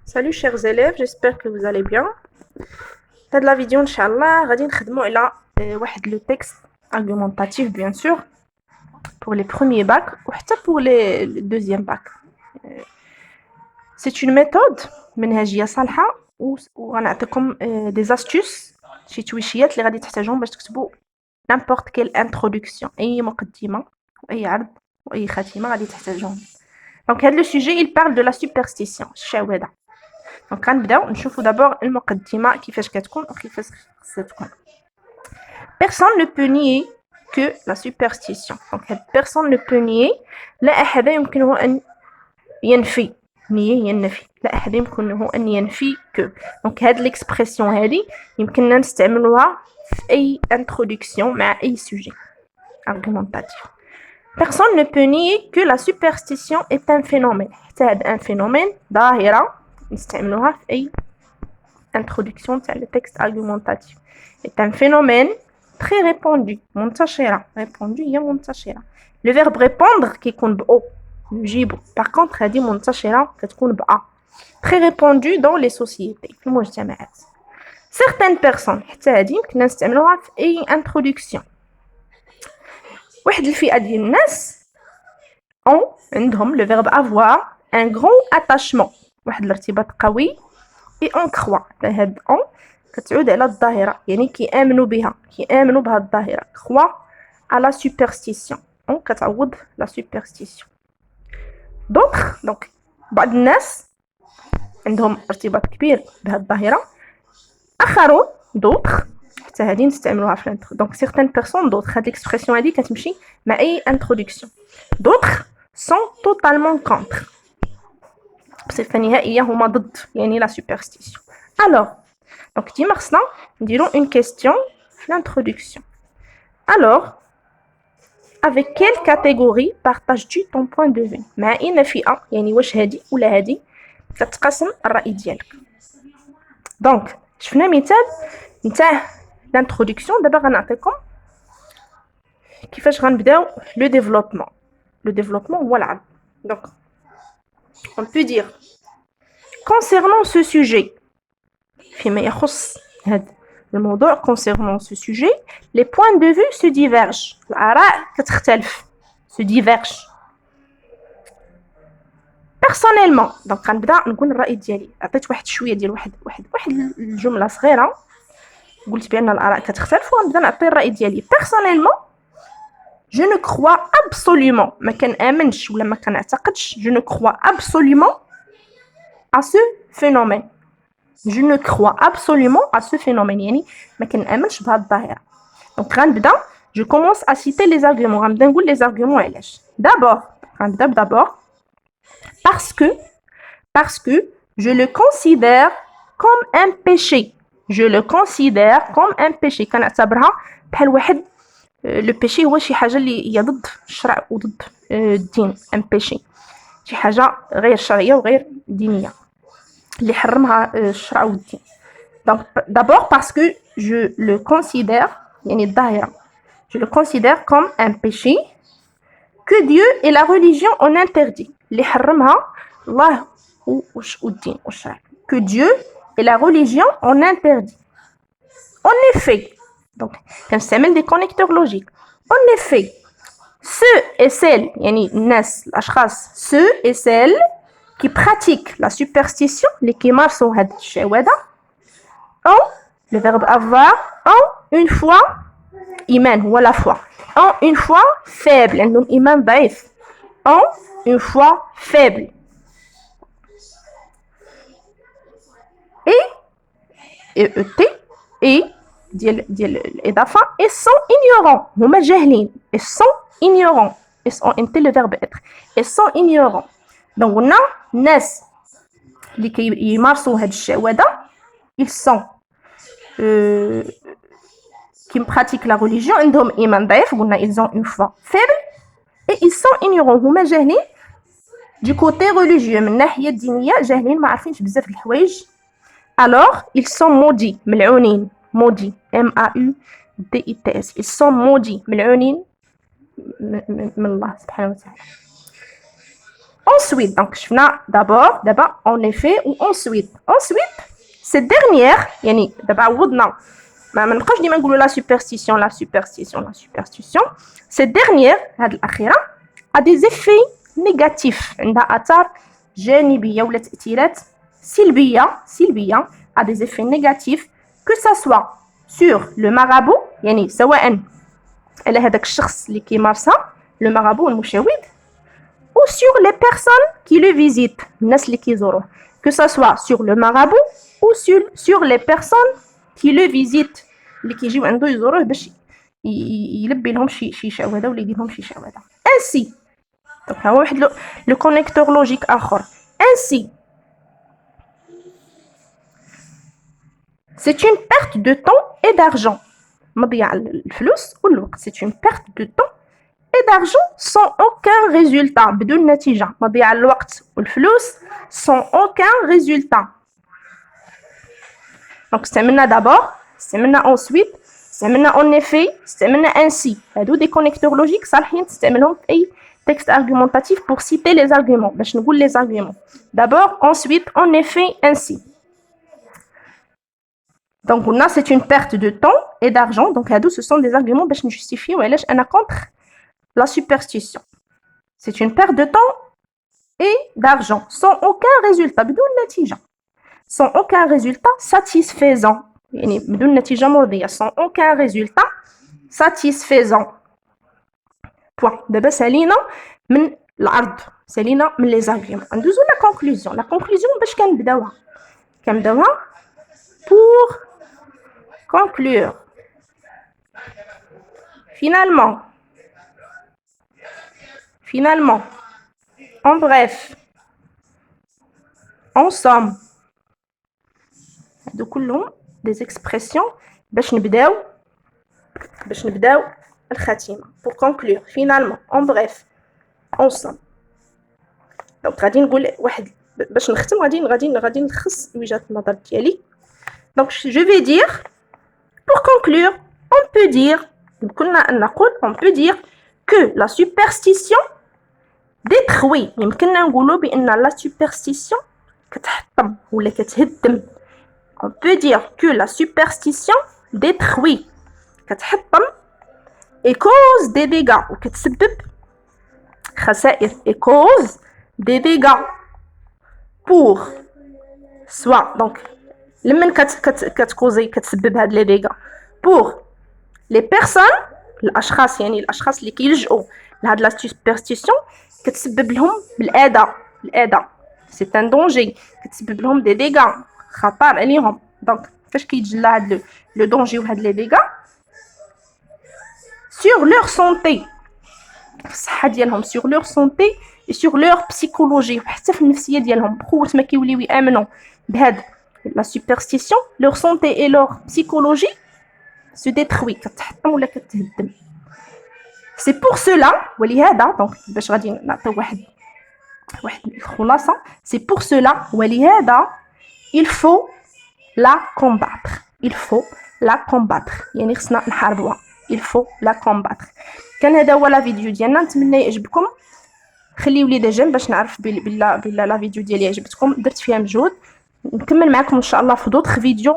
Salut chers élèves, j'espère que vous allez bien. Dans la vidéo, Inch'Allah, غادي نخدموا على le texte argumentatif bien sûr pour les premiers bacs ou حتى pour les deuxième bac. C'est une méthode منهجية صالحة وغنعطيكم des astuces شي تويشيات اللي غادي تحتاجوهم باش تكتبوا n'importe quelle introduction أي مقدمة وأي عرض وأي خاتمة غادي تحتاجوهم. Donc هذا le sujet il parle de la superstition الشعوذة. Donc غنبداو نشوفوا d'abord المقدمة كيفاش كتكون وكيفاش خصها تكون. Personne ne peut nier que la superstition. Donc personne ne peut nier لا أحد يمكنه أن ينفي. nier هي النفي. لا أحد يمكنه أن ينفي que. Donc هاد l'expression هذه يمكننا نستعملوها في أي introduction مع أي sujet argumentatif. Personne ne peut nier que la superstition est un phénomène. C'est un phénomène ظاهرة نستعملوها في أي introduction تاع le texte argumentatif. C'est un phénomène très répandu. منتشرة. répandu هي منتشرة. Le verbe répondre كيكون ب O. يجيب. Par contre هذه منتشرة كتكون ب A. Très répandu dans les sociétés. في المجتمعات. Certaines personnes حتى هذه يمكننا نستعملوها في أي introduction. واحد الفئة ديال الناس ont عندهم le verbe avoir un grand attachement. واحد الارتباط قوي et on croit. هاد on كتعود على الظاهرة يعني كيآمنوا بها كيآمنوا بهاد الظاهرة. croit à la superstition. on كتعوض la superstition. d'autres donc بعض الناس عندهم ارتباط كبير بهاد الظاهرة. آخرون d'autres حتى هادي نستعملوها في الانترو. donc certaines personnes d'autres هاد l'expression هادي كتمشي مع أي introduction. d'autres sont totalement contre. بصفة نهائية هما ضد يعني la superstition. alors donc ديما خصنا نديرو une question في l'introduction. alors avec quelle catégorie partages-tu ton point de vue؟ مع أي فئة يعني واش هادي ولا هادي كتقاسم الرأي ديالك. donc شفنا مثال نتاع l'introduction. دابا غنعطيكم كيفاش غنبداو le développement هو العرض. donc on peut dire concernant ce sujet فيما يخص هذا الموضوع concernant ce sujet les points de vue se divergent. الآراء كتختلف se divergent. personnellement donc غنبدا نقول الرأي ديالي. عطيت واحد شويه ديال واحد الجمله صغيره قلت بان الآراء كتختلف وغنبدا نعطي الرأي ديالي. personnellement je ne crois absolument ما كنآمنش ولا ما كنعتقدش je ne crois absolument à ce phénomène. je ne crois absolument à ce phénomène يعني ما كنآمنش بهاد الظاهرة. donc غنبدا je commence à citer les arguments. غنبدا نقول les arguments علاش. d'abord parce que je le considère comme un péché. je le considère comme un péché. كنعتبرها بحال واحد لو بيشي هو شي حاجه اللي هي ضد الشرع وضد الدين. ان بيشي شي حاجه غير شرعيه وغير دينيه اللي حرمها الشرع والدين. donc d'abord parce que je le considère يعني الظاهره je le considère comme un péché que Dieu et la religion ont interdit. اللي حرمها الله والدين والشرع. que Dieu et la religion ont interdit. en effet donc كنستعمل des connecteurs logiques. en effet ceux et celles يعني الناس الاشخاص ceux et celles qui pratiquent la superstition اللي كيمارسوا هاد الشعوذة ont le verbe avoir ont une foi إيمان هو la foi ont une foi faible عندهم إيمان ضعيف ont une foi faible et ديال الإضافة et sont ignorants هما جاهلين et sont ignorants et sont انت le verbe être et sont ignorants. donc قلنا الناس اللي كيمارسوا هاد الشعوذة ils sont qui pratiquent la religion عندهم إيمان ضعيف قلنا ils ont une foi faible et ils sont ignorants هما جاهلين du côté religieux من الناحية الدينية جاهلين ما عارفينش بزاف الحوايج. alors ils sont maudits ملعونين maudits M-A-U-D-I-T-S ils sont maudits ملعونين من الله سبحانه وتعالى. Ensuite, donc je fais d'abord, en effet, ou ensuite. Ensuite, cette dernière, yani, d'abord, non. Mais quand je dis la superstition, cette dernière, a des effets négatifs. عندها آثار جانبية ولا تأثيرات سلبية a des effets négatifs que ça soit sur le marabout يعني سواء على هذاك الشخص اللي كيمارسها le marabout المشاود ou sur les personnes qui le visitent الناس اللي كيزوروه que ça soit sur le marabout ou sur les personnes qui le visitent اللي كيجيو عنده يزوروه باش يلبي لهم شي شعوذه ولا يدير لهم شي شعوذه ainsi donc ها هو واحد لو كونيكتور لوجيك اخر ainsi c'est une perte de temps et d'argent مضيعة الفلوس والوقت c'est une perte de temps et d'argent sans aucun résultat بدون نتيجة مضيعة الوقت والفلوس sans aucun résultat donc استعملنا d'abord استعملنا ensuite استعملنا en effet استعملنا ainsi هادو دي كونيكتور لوجيك صالحين تستعملهم في أي texte argumentatif pour citer les arguments باش نقول les arguments d'abord ensuite en effet ainsi donc on a c'est une perte de temps et d'argent donc هادو ce sont des arguments باش نجستيفيو علاش أنا contre la superstition c'est une perte de temps et d'argent sans aucun résultat بدون نتيجة sans aucun résultat satisfaisant يعني بدون نتيجة مرضية sans aucun résultat satisfaisant point دابا سالينا من العرض سالينا من les arguments ندوزو la conclusion باش كنبداوها pour conclure finalement en bref en somme هادو كلهم des expressions باش نبداو الخاتمة pour conclure finalement en bref en somme donc غادي نقول واحد باش نختم غادي نلخص وجهة النظر ديالي donc je vais dire pour conclure on peut dire que la superstition détruit يمكننا نقولوا بأن la superstition كتحطم ولا كتهدم on peut dire que la superstition détruit كتحطم et cause des dégâts وكتسبب خسائر et cause des dégâts pour soit donc لمن كتكوزي كتسبب هاد لي ديغا pour les personnes الاشخاص اللي كيلجؤوا لهاد لا سوبرستيسيون كتسبب لهم بالاذى سي ان دونجي كتسبب لهم دي ديغا خطر عليهم دونك فاش كيتجلى هاد لو دونجي وهاد لي ديغا sur leur santé الصحه ديالهم sur leur santé et sur leur psychologie وحتى في النفسيه ديالهم بقوه ما كيوليو يامنوا بهاد la superstition leur santé et leur psychologie se détruit كتحطم ولا كتهدم c'est pour cela ولهذا donc باش غادي نعطيو واحد الخلاصه c'est pour cela ولهذا il faut la combattre يعني خصنا نحاربوها il faut la combattre كان هذا هو لا فيديو ديالنا نتمنى يعجبكم خليو لي جيم باش نعرف بلا لا فيديو ديالي عجبتكم درت فيها مجهود نكمل معكم ان شاء الله في دوطخ فيديو